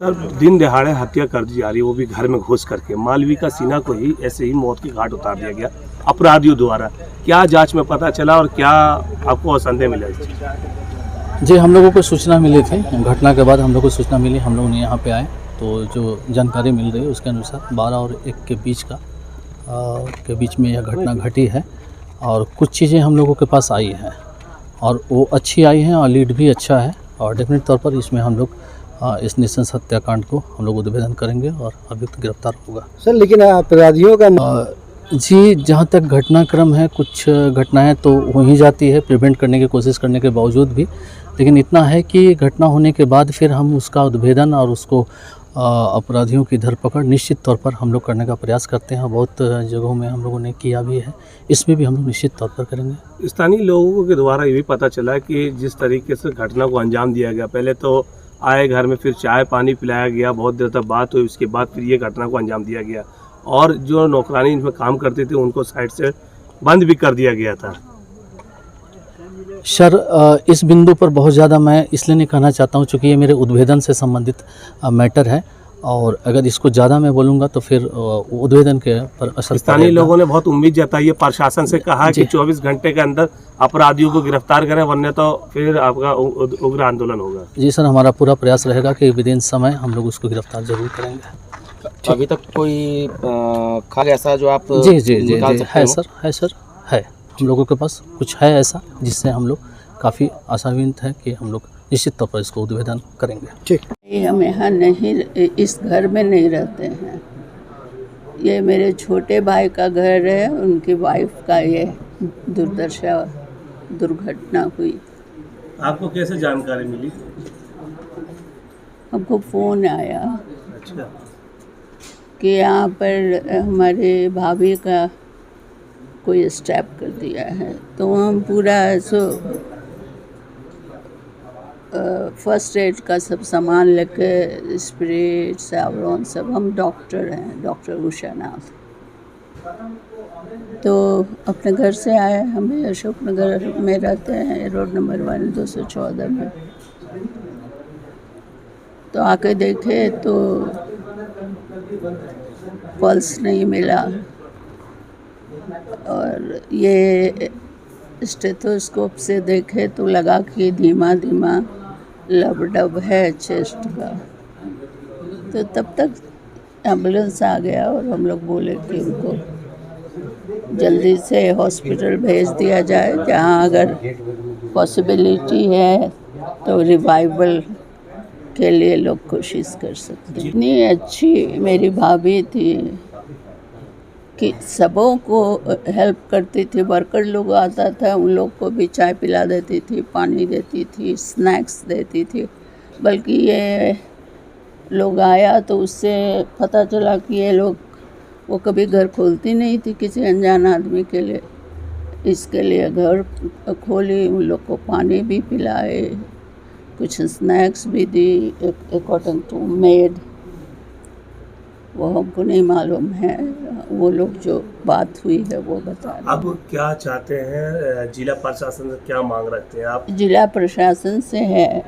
Sir, दिन दहाड़े हत्या कर दी जा रही है, वो भी घर में घुस करके। मालविका सिन्हा को ही ऐसे ही मौत के घाट उतार दिया गया अपराधियों द्वारा। क्या जांच में पता चला और क्या आपको संदेह मिला इस चीज़? जी, हम लोगों को सूचना मिली थी। घटना के बाद हम लोग को सूचना मिली, हम लोग यहाँ पे आए तो जो जानकारी मिल रही है उसके अनुसार 12 और 1 के बीच में यह घटना घटी है और कुछ चीज़ें हम लोगों के पास आई हैं और वो अच्छी आई हैं और लीड भी अच्छा है और डेफिनेट तौर पर इसमें हम लोग इस नृशंस हत्याकांड को हम लोग उद्भेदन करेंगे और अभियुक्त गिरफ्तार होगा। सर, लेकिन अपराधियों का जी, जहाँ तक घटनाक्रम है, कुछ घटनाएं तो हो ही जाती है प्रिवेंट करने की कोशिश करने के बावजूद भी, लेकिन इतना है कि घटना होने के बाद फिर हम उसका उद्भेदन और उसको अपराधियों की धरपकड़ निश्चित तौर पर हम लोग करने का प्रयास करते हैं। बहुत जगहों में हम लोगों ने किया भी है, इसमें भी हम लोग निश्चित तौर पर करेंगे। स्थानीय लोगों के द्वारा ये भी पता चला कि जिस तरीके से घटना को अंजाम दिया गया, पहले तो आए घर में, फिर चाय पानी पिलाया गया, बहुत देर तक बात हुई, उसके बाद फिर ये घटना को अंजाम दिया गया और जो नौकरानी इनमें काम करते थे उनको साइड से बंद भी कर दिया गया था। सर, इस बिंदु पर बहुत ज़्यादा मैं इसलिए नहीं कहना चाहता हूँ क्योंकि ये मेरे उद्भेदन से संबंधित मैटर है और अगर इसको ज़्यादा मैं बोलूँगा तो फिर उद्भेदन के पर असर। स्थानीय लोगों ने बहुत उम्मीद जताई है, प्रशासन से कहा कि 24 घंटे के अंदर अपराधियों को गिरफ्तार करें, वरना तो फिर आपका उग्र आंदोलन होगा। जी सर, हमारा पूरा प्रयास रहेगा कि विदिन समय हम लोग उसको गिरफ्तार जरूर करेंगे। अभी तक कोई खाल ऐसा जो आप जी जी जी जी है सर, है हम लोगों के पास कुछ है ऐसा जिससे हम लोग काफ़ी आशान्वित हैं कि हम लोग निश्चित तौर पर इसको उद्भेदन करेंगे। ठीक, हम यहाँ नहीं, इस घर में नहीं रहते हैं। ये मेरे छोटे भाई का घर है, उनकी वाइफ का ये दुर्घटना हुई। आपको कैसे जानकारी मिली? हमको फ़ोन आया अच्छा। कि यहाँ पर हमारे भाभी का कोई स्टैप कर दिया है, तो हम पूरा फर्स्ट एड का सब सामान लेके, स्प्रे सावरन सब, हम डॉक्टर हैं, डॉक्टर उषा नाथ, तो अपने घर से आए। हम अशोक नगर में रहते हैं, रोड नंबर 1 214 में। तो आके देखे तो पल्स नहीं मिला और ये स्टेथोस्कोप से देखे तो लगा कि धीमा धीमा लबडब है चेस्ट का। तो तब तक एम्बुलेंस आ गया और हम लोग बोले कि उनको जल्दी से हॉस्पिटल भेज दिया जाए, जहाँ अगर पॉसिबिलिटी है तो रिवाइवल के लिए लोग कोशिश कर सकते हैं। इतनी अच्छी मेरी भाभी थी कि सबों को हेल्प करती थी। वर्कर लोग आता था, उन लोग को भी चाय पिला देती थी, पानी देती थी, स्नैक्स देती थी। बल्कि ये लोग आया तो उससे पता चला कि ये लोग, वो कभी घर खोलती नहीं थी किसी अनजान आदमी के लिए। इसके लिए घर खोली, उन लोग को पानी भी पिलाए, कुछ स्नैक्स भी दी, अकॉर्डिंग टू मेड। वो हमको नहीं मालूम है, वो लोग जो बात हुई है वो बता रहे हैं। अब क्या चाहते हैं? जिला प्रशासन से क्या मांग रखते हैं आप? जिला प्रशासन से है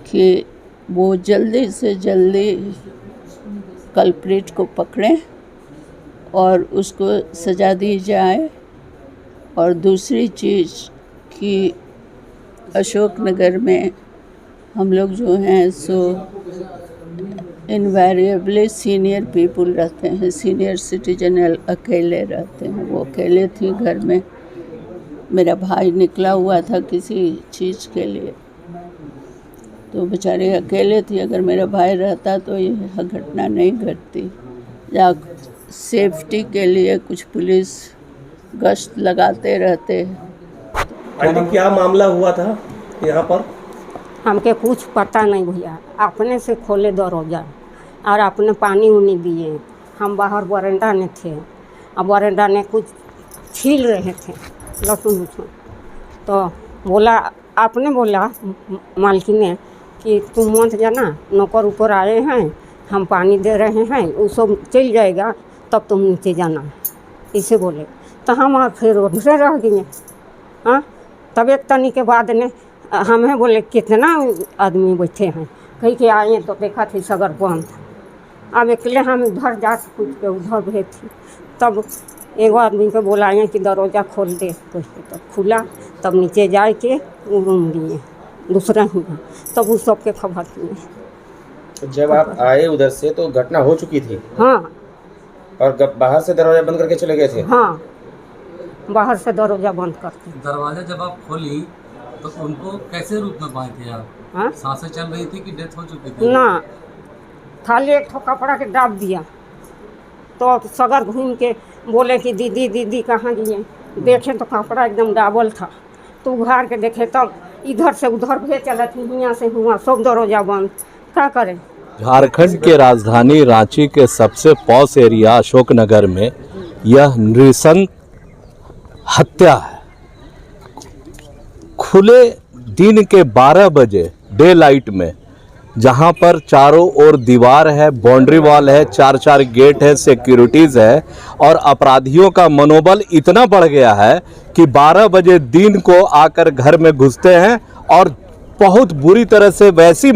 कि वो जल्दी से जल्दी कल्प्रिट को पकड़ें और उसको सज़ा दी जाए। और दूसरी चीज़ कि अशोक नगर में हम लोग जो हैं सो इनवेरिएबली सीनियर पीपल रहते हैं, सीनियर सिटीजन अकेले रहते हैं। वो अकेले थी घर में, मेरा भाई निकला हुआ था किसी चीज़ के लिए, तो बेचारे अकेले थी। अगर मेरा भाई रहता तो यह घटना नहीं घटती। या सेफ्टी के लिए कुछ पुलिस गश्त लगाते रहते। आंटी, क्या मामला हुआ था यहाँ पर? हमके कुछ पता नहीं भैया, अपने से खोले दरवाजा और अपने पानी उनी दिए। हम बाहर बरंडा में थे, अब बरंडा में कुछ छील रहे थे लहसुन उसुन, तो बोला, आपने बोला मालकिन ने कि तुम मत जाना, नौकर ऊपर आए हैं, हम पानी दे रहे हैं, वो सब चल जाएगा तब तुम नीचे जाना, इसे बोले। तो हम और फिर उधरे रह गए। हाँ, तब एक तनी के बाद ने हमें बोले कितना आदमी बैठे हैं, कहीं के आए तो देखा थी सगर बंद। अब अकेले हम उधर जा पूछ के उधर भेज थी, तब एगो आदमी को बुलाए कि दरवाज़ा खोल दे, तो खुला, तब नीचे जाए के रूम लिए दूसरा ही, तब उस सब के खबर किए। जब आप आए उधर से तो घटना हो चुकी थी? हाँ। और बाहर से दरवाजा बंद करके चले गए थे? हाँ, बाहर से दरवाजा बंद करके। दरवाजा जब आप खोली तो उनको कैसे रूप में पाए थे आप? हाँ, सांसें चल रही थी कि डेथ हो चुकी थी? ना, खाली एक ठो कपड़ा के दाब दिया, तो सगर घूम के बोले कि दीदी दीदी कहाँ गए, देखे तो कपड़ा एकदम डाबल था, तो उघार के देखे तब इधर से उधर भेज चला थी, यहाँ से हुआ सब दरवाजा बंद, क्या करें। झारखंड के राजधानी रांची के सबसे पॉश एरिया अशोकनगर में यह नृशंस हत्या है। खुले दिन के 12 बजे डे लाइट में, जहां पर चारों ओर दीवार है, बाउंड्री वॉल है, 4-4 गेट है, सिक्योरिटीज़ है, और अपराधियों का मनोबल इतना बढ़ गया है कि 12 बजे दिन को आकर घर में घुसते हैं और बहुत बुरी तरह से वैसी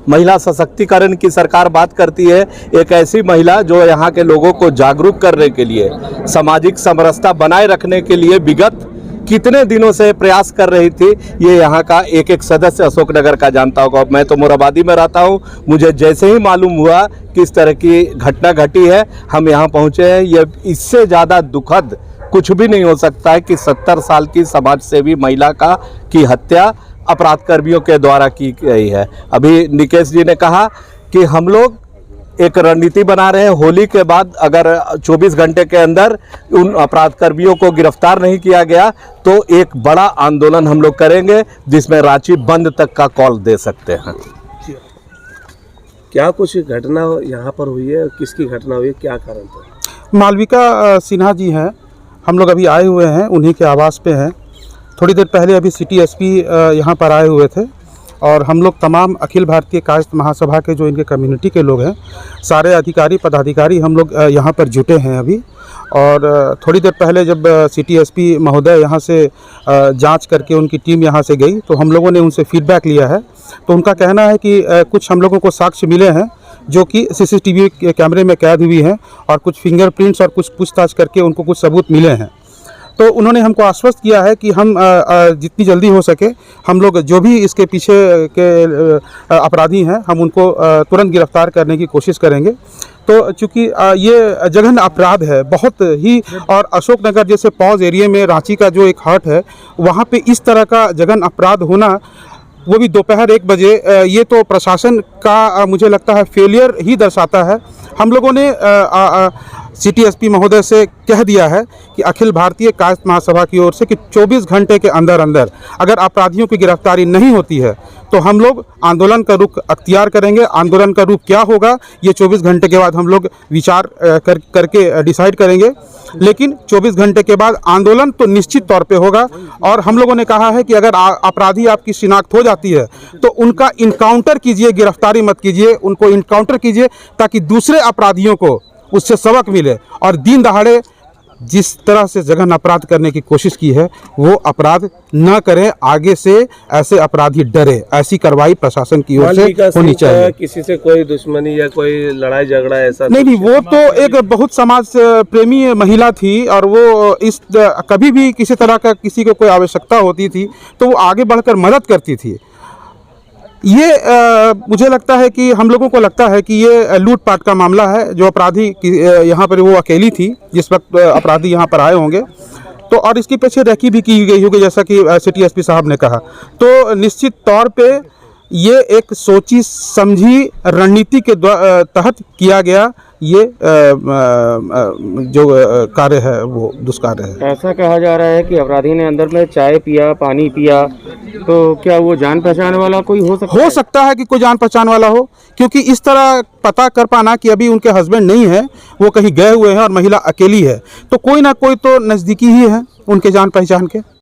महिला सशक्तिकरण की सरकार बात करती है, एक ऐसी महिला जो यहाँ के लोगों को जागरूक करने के लिए, सामाजिक समरसता बनाए रखने के लिए विगत कितने दिनों से प्रयास कर रही थी, ये यहाँ का एक एक सदस्य अशोकनगर का जानता होगा। मैं तो मोराबादी में रहता हूँ, मुझे जैसे ही मालूम हुआ कि इस तरह की घटना घटी है, हम यहाँ पहुँचे हैं। ये इससे ज़्यादा दुखद कुछ भी नहीं हो सकता है कि 70 साल की समाज सेवी महिला की हत्या अपराध कर्मियों के द्वारा की गई है। अभी निकेश जी ने कहा कि हम लोग एक रणनीति बना रहे हैं, होली के बाद अगर 24 घंटे के अंदर उन अपराध कर्मियों को गिरफ्तार नहीं किया गया तो एक बड़ा आंदोलन हम लोग करेंगे, जिसमें रांची बंद तक का कॉल दे सकते हैं। क्या कुछ घटना यहाँ पर हुई है, किसकी घटना हुई है, क्या कारण था? मालविका सिन्हा जी हैं, हम लोग अभी आए हुए हैं, उन्हीं के आवास पे हैं। थोड़ी देर पहले अभी सिटी एसपी यहाँ पर आए हुए थे और हम लोग तमाम अखिल भारतीय कायस्थ महासभा के जो इनके कम्युनिटी के लोग हैं, सारे अधिकारी पदाधिकारी हम लोग यहाँ पर जुटे हैं अभी। और थोड़ी देर पहले जब सिटी एसपी महोदय यहाँ से जांच करके उनकी टीम यहाँ से गई तो हम लोगों ने उनसे फीडबैक लिया है। तो उनका कहना है कि कुछ हम लोगों को साक्ष्य मिले हैं जो कि सीसीटीवी कैमरे में कैद हुई हैं और कुछ फिंगरप्रिंट्स और कुछ पूछताछ करके उनको कुछ सबूत मिले हैं। तो उन्होंने हमको आश्वस्त किया है कि हम जितनी जल्दी हो सके हम लोग जो भी इसके पीछे के अपराधी हैं हम उनको तुरंत गिरफ्तार करने की कोशिश करेंगे। तो चूँकि ये जघन्य अपराध है बहुत ही, और अशोकनगर जैसे पॉज एरिया में रांची का जो एक हार्ट है वहाँ पे इस तरह का जघन्य अपराध होना, वो भी दोपहर 1 बजे, ये तो प्रशासन का मुझे लगता है फेलियर ही दर्शाता है। हम लोगों ने सिटी एसपी महोदय से कह दिया है कि अखिल भारतीय कायस्थ महासभा की ओर से कि 24 घंटे के अंदर अंदर अगर अपराधियों की गिरफ्तारी नहीं होती है तो हम लोग आंदोलन का रुख अख्तियार करेंगे। आंदोलन का रुख क्या होगा ये 24 घंटे के बाद हम लोग विचार करके डिसाइड करेंगे, लेकिन 24 घंटे के बाद आंदोलन तो निश्चित तौर पे होगा। और हम लोगों ने कहा है कि अगर अपराधी आपकी शिनाख्त हो जाती है तो उनका इनकाउंटर कीजिए, गिरफ्तारी मत कीजिए, उनको इनकाउंटर कीजिए ताकि दूसरे अपराधियों को उससे सबक मिले और दिन दहाड़े जिस तरह से जघन्य अपराध करने की कोशिश की है वो अपराध न करें। आगे से ऐसे अपराधी डरे, ऐसी कार्रवाई प्रशासन की ओर से होनी चाहिए। किसी से कोई दुश्मनी या कोई लड़ाई झगड़ा ऐसा नहीं, वो तो एक बहुत समाज प्रेमी महिला थी और वो इस कभी भी किसी तरह का किसी को कोई आवश्यकता होती थी तो वो आगे बढ़कर मदद करती थी। ये मुझे लगता है कि हम लोगों को लगता है कि ये लूटपाट का मामला है। जो अपराधी यहाँ पर वो अकेली थी जिस वक्त अपराधी यहाँ पर आए होंगे, तो और इसके पीछे रेकी भी की गई होगी जैसा कि सिटी एसपी साहब ने कहा। तो निश्चित तौर पे ये एक सोची समझी रणनीति के तहत किया गया ये जो कार्य है वो दुष्कार्य है। ऐसा कहा जा रहा है कि अपराधी ने अंदर में चाय पिया, पानी पिया, तो क्या वो जान पहचान वाला कोई हो सकता है कि कोई जान पहचान वाला हो, क्योंकि इस तरह पता कर पाना कि अभी उनके हस्बैंड नहीं है, वो कहीं गए हुए हैं और महिला अकेली है, तो कोई ना कोई तो नज़दीकी ही है उनके जान पहचान के।